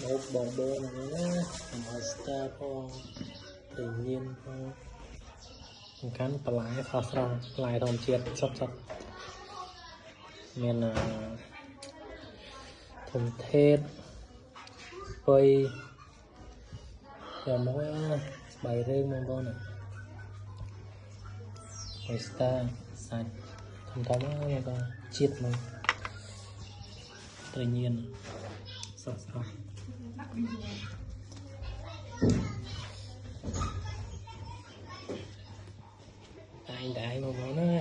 một bồn bơ này nữa oyster phong tự nhiên phong cắnปลาไหลซอสเราปลายทองเจียดสดmình thùng thết phơi và mỗi bài riêng mong con này oyster sạch thùng tóm mong con chiết mong tự nhiên sốt sốt anh đã mong con